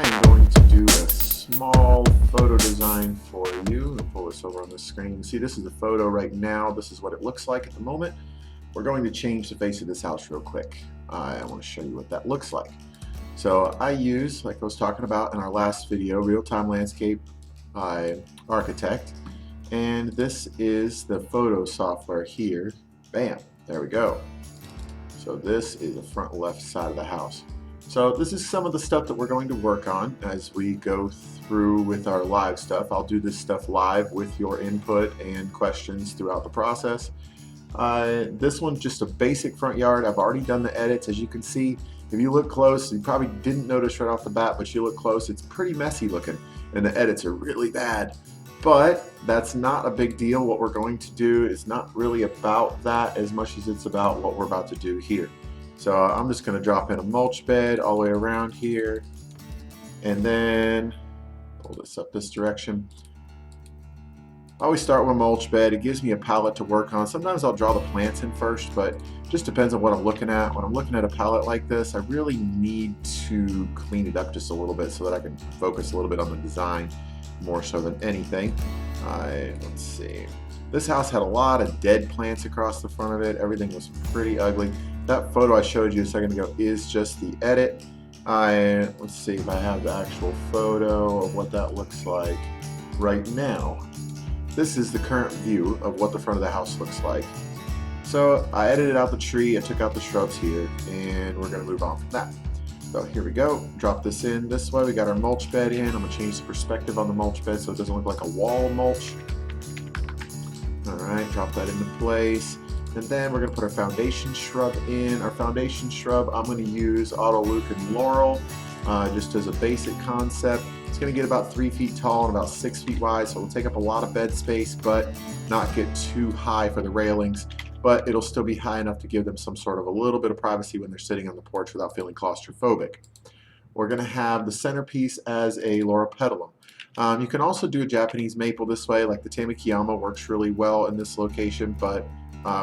I am going to do a small photo design for you. I'll pull this over on the screen. See, this is the photo right now. This is what it looks like at the moment. We're going to change the face of this house real quick. I want to show you what that looks like. So I use, like I was talking about in our last video, Real-Time Landscape Architect. And this is the photo software here. Bam, there we go. So this is the front left side of the house. So this is some of the stuff that we're going to work on as we go through with our live stuff. I'll do this stuff live with your input and questions throughout the process. This one's just a basic front yard. I've already done the edits. As you can see, if you look close, you probably didn't notice right off the bat, but you look close, it's pretty messy looking and the edits are really bad. But that's not a big deal. What we're going to do is not really about that as much as it's about what we're about to do here. So I'm just going to drop in a mulch bed all the way around here, and then pull this up this direction. I always start with a mulch bed. It gives me a palette to work on. Sometimes I'll draw the plants in first, but it just depends on what I'm looking at. When I'm looking at a palette like this, I really need to clean it up just a little bit so that I can focus a little bit on the design more so than anything. Let's see. This house had a lot of dead plants across the front of it. Everything was pretty ugly. That photo I showed you a second ago is just the edit. Let's see if I have the actual photo of what that looks like right now. This is the current view of what the front of the house looks like. So I edited out the tree, I took out the shrubs here, and we're going to move on from that. So here we go, drop this in this way. We got our mulch bed in. I'm going to change the perspective on the mulch bed so it doesn't look like a wall mulch. Alright, drop that into place. And then we're going to put our foundation shrub in. Our foundation shrub, I'm going to use Autoleucas Laurel just as a basic concept. It's going to get about 3 feet tall and about 6 feet wide, so it'll take up a lot of bed space, but not get too high for the railings. But it'll still be high enough to give them some sort of a little bit of privacy when they're sitting on the porch without feeling claustrophobic. We're going to have the centerpiece as a Loropetalum. You can also do a Japanese maple this way, like the Tamakiyama works really well in this location, but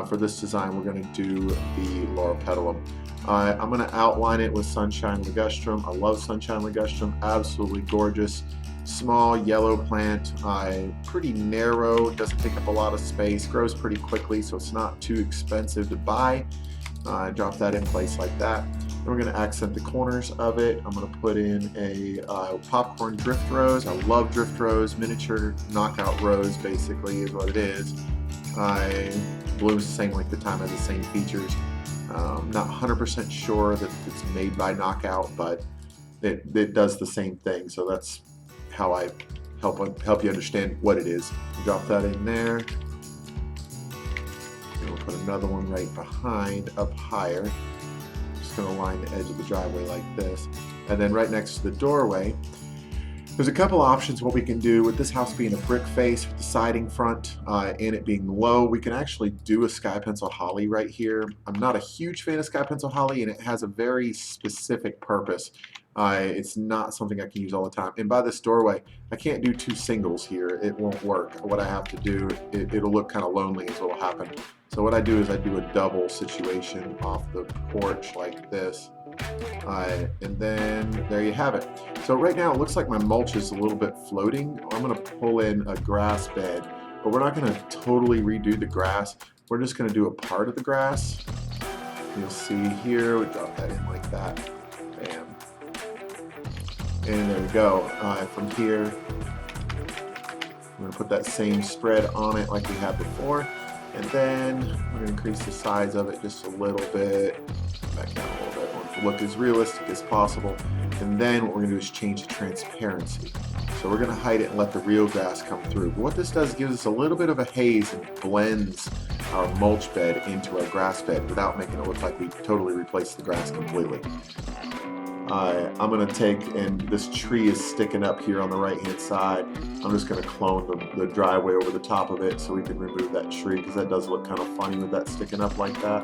for this design we're going to do the Loropetalum. I'm going to outline it with Sunshine Ligustrum. I love Sunshine Ligustrum, absolutely gorgeous. Small yellow plant, pretty narrow, doesn't take up a lot of space, grows pretty quickly, so it's not too expensive to buy. Drop that in place like that. Then we're going to accent the corners of it. I'm going to put in a popcorn drift rose. I love drift rose, miniature knockout rose basically is what it is. Blooms the same length of time, has the same features. Not 100% sure that it's made by Knockout, but it does the same thing, so that's how I help you understand what it is. Drop that in there. And we'll put another one right behind, up higher. Just going to line the edge of the driveway like this. And then right next to the doorway, there's a couple options what we can do with this house being a brick face with the siding front and it being low. We can actually do a sky pencil holly right here. I'm not a huge fan of sky pencil holly, and it has a very specific purpose. It's not something I can use all the time. And by this doorway, I can't do 2 singles here. It won't work. What I have to do, it'll look kind of lonely is what will happen. So what I do is I do a double situation off the porch like this. And then there you have it. So right now it looks like my mulch is a little bit floating. I'm going to pull in a grass bed, but we're not going to totally redo the grass. We're just going to do a part of the grass. You'll see here, we drop that in like that. Bam. And there we go. From here, I'm going to put that same spread on it like we had before. And then we're going to increase the size of it just a little bit. Back down a little bit. I want it to look as realistic as possible. And then what we're going to do is change the transparency. So we're going to hide it and let the real grass come through. But what this does gives us a little bit of a haze and blends our mulch bed into our grass bed without making it look like we totally replaced the grass completely. I'm going to take, and this tree is sticking up here on the right hand side. I'm just going to clone the driveway over the top of it so we can remove that tree, because that does look kind of funny with that sticking up like that.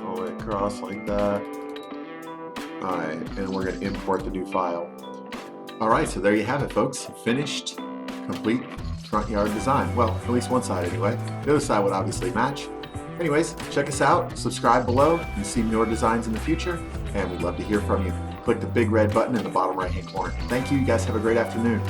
All the way across like that. Alright, and we're going to import the new file. Alright, so there you have it, folks. Finished, complete front yard design. Well, at least one side anyway. The other side would obviously match. Anyways, check us out, subscribe below, and see more designs in the future, and we'd love to hear from you. click the big red button in the bottom right hand corner. Thank you. You guys have a great afternoon.